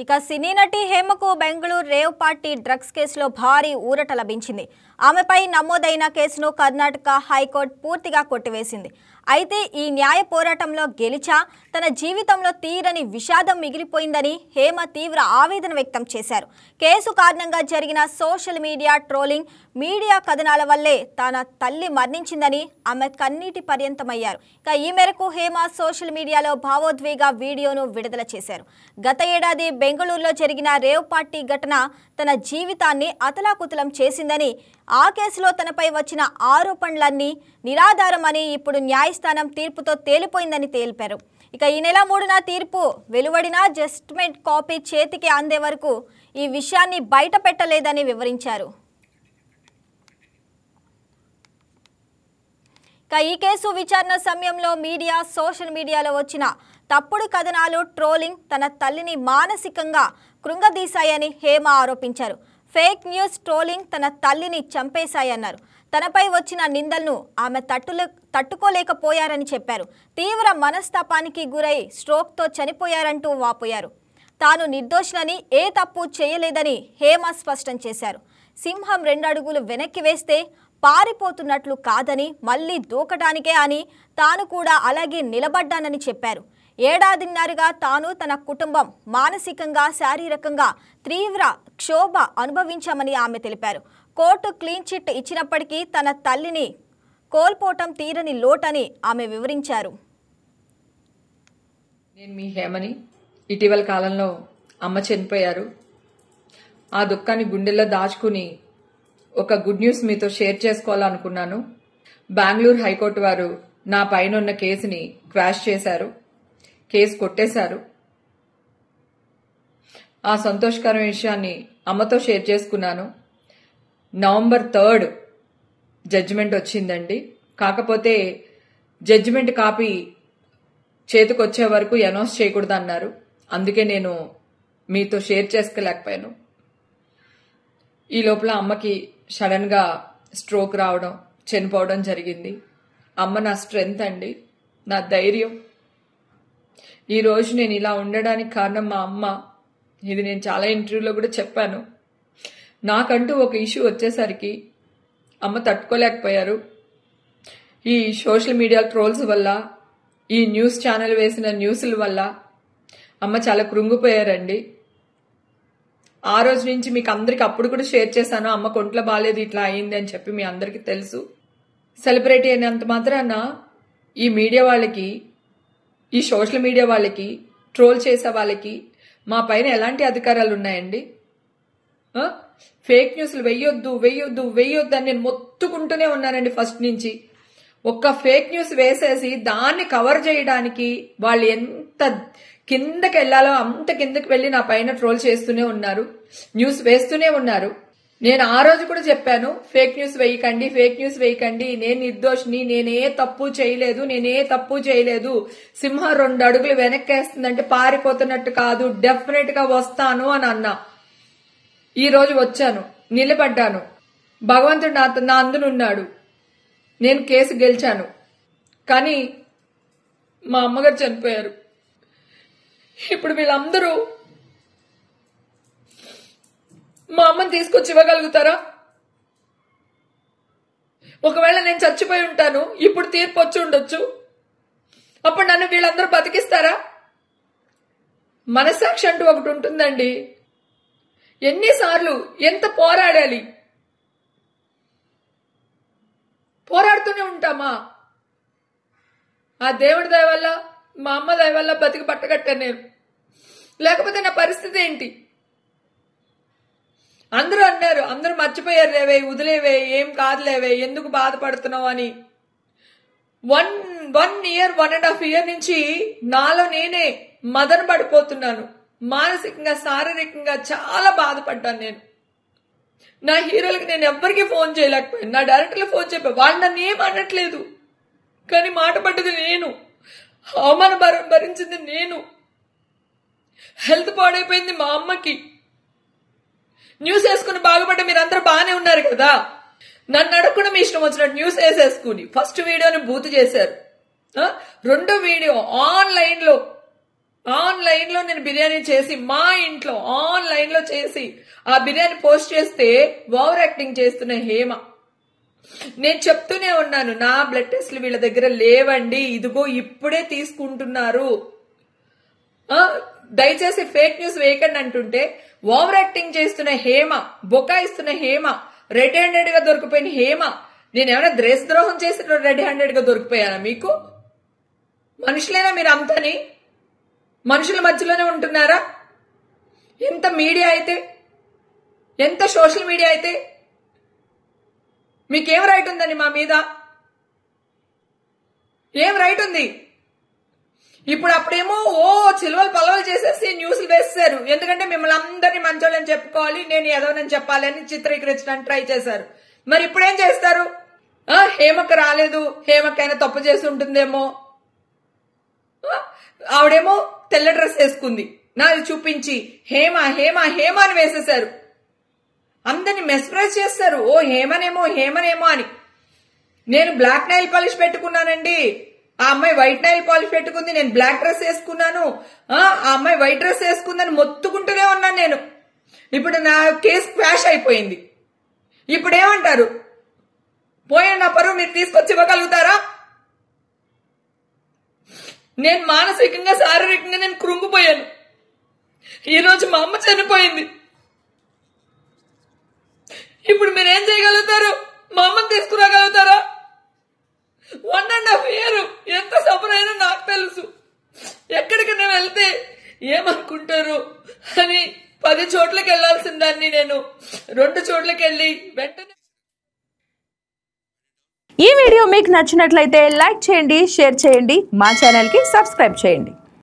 ఇక సినీ నటి హేమకు Bengaluru rave party drugs కేసులో భారీ ఊరట లభించింది. ఆమెపై నమోదైన కేసును కర్ణాటక హైకోర్టు పూర్తిగా కొట్టివేసింది. అయితే ఈ న్యాయ పోరాటంలో గెలిచా తన జీవితంలో తీరని విషాదం మిగిలిపోయిందని హేమ తీవ్ర ఆవేదన వ్యక్తం చేశారు. కేసు కారణంగా జరిగిన సోషల్ మీడియా ట్రోలింగ్, మీడియా కథనాల వల్లే తన తల్లి మరణించిందని ఆమె కన్నీటి పర్యంతమయ్యారు. ఇక ఈ మేరకు హేమ సోషల్ మీడియాలో భావోద్వేగ వీడియోను విడుదల చేశారు. గత ఏడాది బెంగళూరులో జరిగిన రేవ్ పార్టీ ఘటన తన జీవితాన్ని అతలాకుతలం చేసిందని, ఆ కేసులో తనపై వచ్చిన ఆరోపణలన్నీ నిరాధారమని ఇప్పుడు న్యాయస్థానం తీర్పుతో తేలిపోయిందని తెలిపారు. ఇక ఈ నెల 3న తీర్పు వెలువడిన జడ్జిమెంట్ కాపీ చేతికి అందే వరకు ఈ విషయాన్ని బయట పెట్టలేదని వివరించారు. ఇక ఈ కేసు విచారణ సమయంలో మీడియా, సోషల్ మీడియాలో వచ్చిన తప్పుడు కథనాలు, ట్రోలింగ్ తన తల్లిని మానసికంగా కృంగదీశాయని హేమ ఆరోపించారు. ఫేక్ న్యూస్, ట్రోలింగ్ తన తల్లిని చంపేశాయన్నారు. తనపై వచ్చిన నిందలను ఆమె తట్టుకోలేకపోయారని చెప్పారు. తీవ్ర మనస్తాపానికి గురై స్ట్రోక్తో చనిపోయారంటూ వాపోయారు. తాను నిర్దోషినని, ఏ తప్పు చేయలేదని హేమ స్పష్టం చేశారు. సింహం 2 అడుగులు వెనక్కి వేస్తే పారిపోతున్నట్లు కాదని, మళ్లీ దూకడానికే అని తాను కూడా అలాగే నిలబడ్డానని చెప్పారు. ఏడాదిన్నరగా తాను, తన కుటుంబం మానసికంగా, శారీరకంగా తీవ్ర క్షోభ అనుభవించామని ఆమె తెలిపారు. కోర్టు క్లీన్ చిట్ ఇచ్చినప్పటికీ తన తల్లిని కోల్పోవటం తీరని లోటని ఆమె వివరించారు. నేను మీ హేమని. ఇటీవల కాలంలో అమ్మ చనిపోయారు. ఆ దుఃఖాన్ని గుండెల్లో దాచుకుని ఒక గుడ్ న్యూస్ మీతో షేర్ చేసుకోవాలనుకున్నాను. బెంగళూరు హైకోర్టు వారు నా పైన ఉన్న కేసుని క్వాష్ చేశారు. కేసు కొట్టేశారు. ఆ సంతోషకరమైన విషయాన్ని అమ్మతో షేర్ చేసుకున్నాను. నవంబర్ 3 జడ్జిమెంట్ వచ్చిందండి. కాకపోతే జడ్జిమెంట్ కాపీ చేతికొచ్చే వరకు అనౌన్స్ చేయకూడదు అన్నారు. అందుకే నేను మీతో షేర్ చేసుకోలేకపోయాను. ఈ లోపల అమ్మకి సడన్ గా స్ట్రోక్ రావడం, చనిపోవడం జరిగింది. అమ్మ నా స్ట్రెంగ్త్ అండి, నా ధైర్యం. ఈ రోజు నేను ఇలా ఉండడానికి కారణం మా అమ్మ. ఇది నేను చాలా ఇంటర్వ్యూలో కూడా చెప్పాను. నాకంటూ ఒక ఇష్యూ వచ్చేసరికి అమ్మ తట్టుకోలేకపోయారు. ఈ సోషల్ మీడియా ట్రోల్స్ వల్ల, ఈ న్యూస్ ఛానల్ వేసిన న్యూస్ల వల్ల అమ్మ చాలా కృంగిపోయారండి. ఆ రోజు నుంచి మీకు అందరికి అప్పుడు కూడా షేర్ చేశాను, అమ్మ కొంట్లో బాగాలేదు, ఇట్లా అయింది అని చెప్పి. మీ అందరికీ తెలుసు. సెలబ్రిటీ అయినంత మాత్రాన ఈ మీడియా వాళ్ళకి, ఈ సోషల్ మీడియా వాళ్ళకి, ట్రోల్ చేసే వాళ్ళకి మా పైన ఎలాంటి అధికారాలు ఉన్నాయండి? ఫేక్ న్యూస్లు వెయ్యొద్దు వెయ్యొద్దు వెయ్యొద్దు అని నేను మొత్తుకుంటూనే ఉన్నానండి ఫస్ట్ నుంచి. ఒక్క ఫేక్ న్యూస్ వేసేసి దాన్ని కవర్ చేయడానికి వాళ్ళు ఎంత కిందకి వెళ్లాలో అంత కిందకి వెళ్లి నా పైన ట్రోల్ చేస్తూనే ఉన్నారు, న్యూస్ వేస్తూనే ఉన్నారు. నేను ఆ రోజు కూడా చెప్పాను, ఫేక్ న్యూస్ వేయకండి, ఫేక్ న్యూస్ వేయకండి, నేను నిర్దోషిని, నేనే తప్పు చేయలేదు. సింహం 2 అడుగులు వెనక్కేస్తుందంటే పారిపోతున్నట్టు కాదు, డెఫినెట్ గా వస్తాను అని అన్నా. ఈ రోజు వచ్చాను, నిలబడ్డాను. భగవంతుడు నా అందునున్నాడు. నేను కేసు గెలిచాను. కానీ మా అమ్మగారు చనిపోయారు. ఇప్పుడు వీళ్ళందరూ మా అమ్మని తీసుకొచ్చి ఇవ్వగలుగుతారా? ఒకవేళ నేను చచ్చిపోయి ఉంటాను, ఇప్పుడు తీర్పు వచ్చి ఉండొచ్చు, అప్పుడు నన్ను వీళ్ళందరూ బతికిస్తారా? మనస్సాక్షి అంటూ ఒకటి ఉంటుందండి. ఎన్నిసార్లు ఎంత పోరాడాలి? పోరాడుతూనే ఉంటామా? ఆ దేవుడి దయ వల్ల, మా అమ్మ దయ వల్ల బతికి పట్టగట్టాను నేను. లేకపోతే నా పరిస్థితి ఏంటి? అందరూ అన్నారు, అందరూ మర్చిపోయారు లేవే, వదిలేవే, ఏం కాదులేవే, ఎందుకు బాధపడుతున్నావు అని. 1 year 1.5 year నుంచి నాలో నేనే మదన పడిపోతున్నాను. మానసికంగా, శారీరకంగా చాలా బాధపడ్డాను నేను. నా హీరోలకు నేను ఎవ్వరికీ ఫోన్ చేయలేకపోయాను. నా డైరెక్టర్లకు ఫోన్ చెప్పా, వాళ్ళు నన్ను ఏం అనట్లేదు, కానీ మాట పడ్డది నేను, అవమాన భరించింది నేను. హెల్త్ పాడైపోయింది మా అమ్మకి. న్యూస్ వేసుకుని బాగుపడ్డ మీరందరూ బాగానే ఉన్నారు కదా. నన్ను అడగకుండా మీ ఇష్టం వచ్చినట్టు న్యూస్ వేసేసుకుని ఫస్ట్ వీడియోని బూత్ చేశారు. రెండో వీడియో ఆన్లైన్ లో ఆన్లైన్లో నేను బిర్యానీ చేసి మా ఇంట్లో ఆన్లైన్లో చేసి ఆ బిర్యానీ పోస్ట్ చేస్తే ఓవర్ యాక్టింగ్ చేస్తున్న హేమ. నేను చెప్తూనే ఉన్నాను, నా బ్లడ్ టెస్ట్లు వీళ్ళ దగ్గర లేవండి, ఇదిగో ఇప్పుడే తీసుకుంటున్నారు, దయచేసి ఫేక్ న్యూస్ వేయకండి అంటుంటే ఓవర్ యాక్టింగ్ చేస్తున్న హేమ, బొకాయిస్తున్న హేమ, రెడ్ హ్యాండెడ్ గా దొరికిపోయిన హేమ. నేనేమైనా దేశద్రోహం చేసిన రెడ్ హ్యాండెడ్ గా దొరికిపోయానా? మీకు మనుషులేనా మీరు అంతని? మనుషుల మధ్యలోనే ఉంటున్నారా? ఎంత మీడియా అయితే, ఎంత సోషల్ మీడియా అయితే మీకేం రైట్ ఉందండి మా మీద? ఏం రైట్ ఉంది? ఇప్పుడు అప్పుడేమో చిలువలు పలవలు చేసేసి న్యూస్లు వేసేశారు. ఎందుకంటే మిమ్మల్ని అందరినీ మంచోళ్ళని చెప్పుకోవాలి, నేను ఎదవనని చెప్పాలి అని చిత్రీకరించడానికి ట్రై చేశారు. మరి ఇప్పుడేం చేస్తారు? హేమకు రాలేదు, హేమకైనా తప్పు చేసి ఉంటుందేమో, ఆవిడేమో తెల్ల డ్రెస్ వేసుకుంది, నాది చూపించి హేమ హేమ హేమ అని వేసేశారు. అందరిని మెస్ప్రైజ్ చేస్తారు, హేమనేమో అని. నేను బ్లాక్ నైల్ పాలిష్ పెట్టుకున్నానండి, ఆ అమ్మాయి వైట్ నైల్ పాలిష్ పెట్టుకుంది, నేను బ్లాక్ డ్రెస్ వేసుకున్నాను, ఆ అమ్మాయి వైట్ డ్రెస్ వేసుకుందని మొత్తుకుంటూనే ఉన్నాను నేను. ఇప్పుడు నా కేసు క్వాష్ అయిపోయింది. ఇప్పుడు ఏమంటారు? పోయిన నా పరువు మీరు తీసుకొచ్చి ఇవ్వగలుగుతారా? నేను మానసికంగా శారీరకంగా నేను కృంగిపోయాను. ఈరోజు మా అమ్మ చనిపోయింది. ఇప్పుడు మీరేం చేయగలుగుతారు? మా అమ్మని తీసుకురాగలుగుతారా? 1.5 year ఎంత సఫర్ అయినా నాకు తెలుసు. ఎక్కడికైనా వెళ్తే ఏమనుకుంటారు అని 10 చోట్లకి వెళ్లాల్సిన దాన్ని నేను 2 చోట్లకి వెళ్ళి వెంటనే. ఈ వీడియో మీకు నచ్చినట్లయితే లైక్ చేయండి, షేర్ చేయండి, మా ఛానల్కి సబ్స్క్రైబ్ చేయండి.